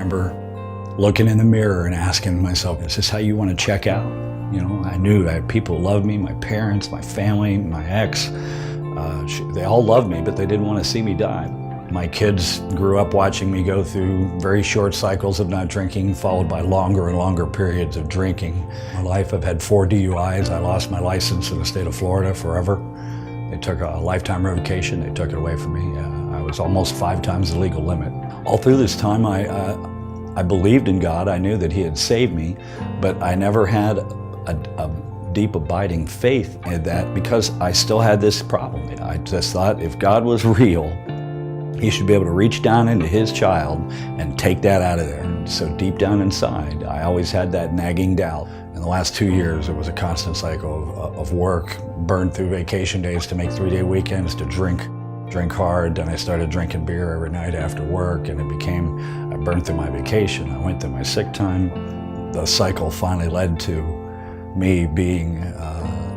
remember looking in the mirror and asking myself, is this how you want to check out? You know, I knew I had people who loved me, my parents, my family, my ex. They all loved me, but they didn't want to see me die. My kids grew up watching me go through very short cycles of not drinking, followed by longer and longer periods of drinking. My life, I've had 4 DUIs. I lost my license in the state of Florida forever. They took a lifetime revocation. They took it away from me. I was almost 5 times the legal limit. All through this time, I believed in God. I knew that He had saved me, but I never had a deep abiding faith in that because I still had this problem. I just thought if God was real, He should be able to reach down into His child and take that out of there. And so deep down inside, I always had that nagging doubt. In the last 2 years, it was a constant cycle of work, burned through vacation days to make 3-day weekends, to drink hard. Then I started drinking beer every night after work, and I burned through my vacation. I went through my sick time. The cycle finally led to me being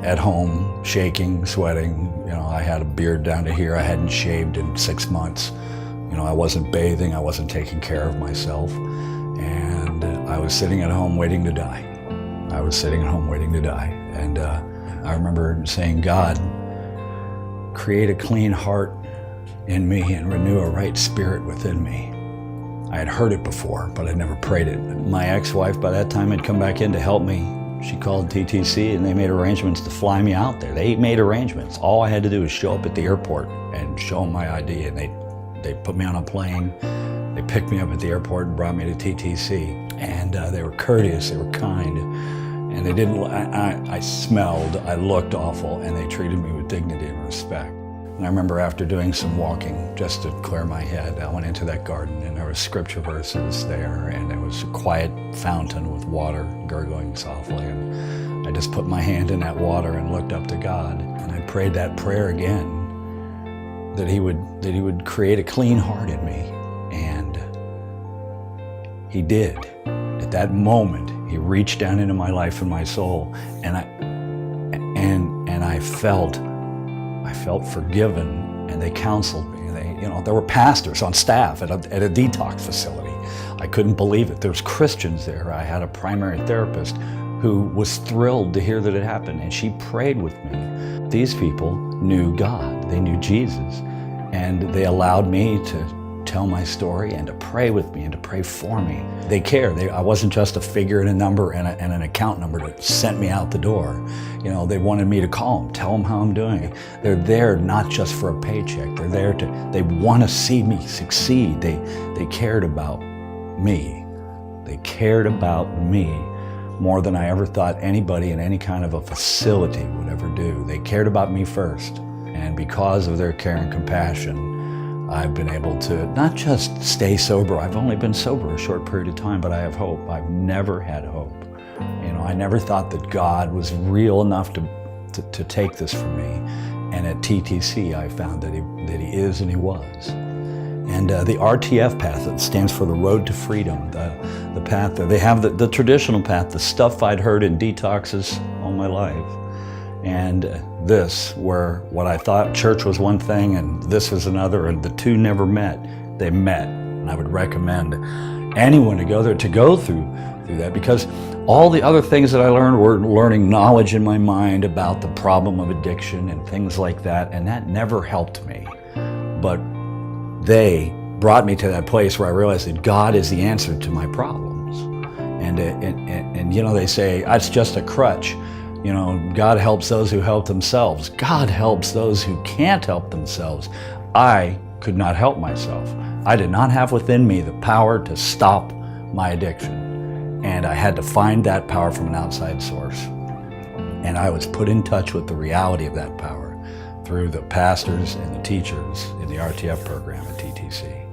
at home, shaking, sweating. You know, I had a beard down to here. I hadn't shaved in 6 months. You know, I wasn't bathing. I wasn't taking care of myself. And I was sitting at home waiting to die. I was sitting at home waiting to die. And I remember saying, God, create a clean heart in me and renew a right spirit within me. I had heard it before, but I'd never prayed it. My ex-wife by that time had come back in to help me. She called TTC and they made arrangements to fly me out there. They made arrangements. All I had to do was show up at the airport and show them my ID, and they put me on a plane. They picked me up at the airport and brought me to TTC. And they were courteous, they were kind, and they didn't, I smelled, I looked awful, and they treated me with dignity and respect. And I remember after doing some walking, just to clear my head, I went into that garden and there were scripture verses there, and there was a quiet fountain with water gurgling softly. And I just put my hand in that water and looked up to God. And I prayed that prayer again, that He would create a clean heart in me. And He did. At that moment, He reached down into my life and my soul, and I felt forgiven, and they counseled me. There were pastors on staff at a detox facility. I couldn't believe it. There was Christians there. I had a primary therapist who was thrilled to hear that it happened, and she prayed with me. These people knew God. They knew Jesus, and they allowed me to tell my story and to pray with me and to pray for me. They cared. I wasn't just a figure and a number and an account number that sent me out the door. You know, they wanted me to call them, tell them how I'm doing. They're there not just for a paycheck. They're there they want to see me succeed. They cared about me. They cared about me more than I ever thought anybody in any kind of a facility would ever do. They cared about me first. And because of their care and compassion, I've been able to not just stay sober. I've only been sober a short period of time, but I have hope. I've never had hope. You know, I never thought that God was real enough to take this from me. And at TTC, I found that He is and He was. And the RTF path, that stands for the Road to Freedom, the path that they have, the traditional path, the stuff I'd heard in detoxes all my life. And this, where what I thought church was one thing and this was another, and the two never met, they met. And I would recommend anyone to go there, to go through that, because all the other things that I learned were learning knowledge in my mind about the problem of addiction and things like that, and that never helped me. But they brought me to that place where I realized that God is the answer to my problems. And you know, they say, it's just a crutch. You know, God helps those who help themselves. God helps those who can't help themselves. I could not help myself. I did not have within me the power to stop my addiction. And I had to find that power from an outside source. And I was put in touch with the reality of that power through the pastors and the teachers in the RTF program at TTC.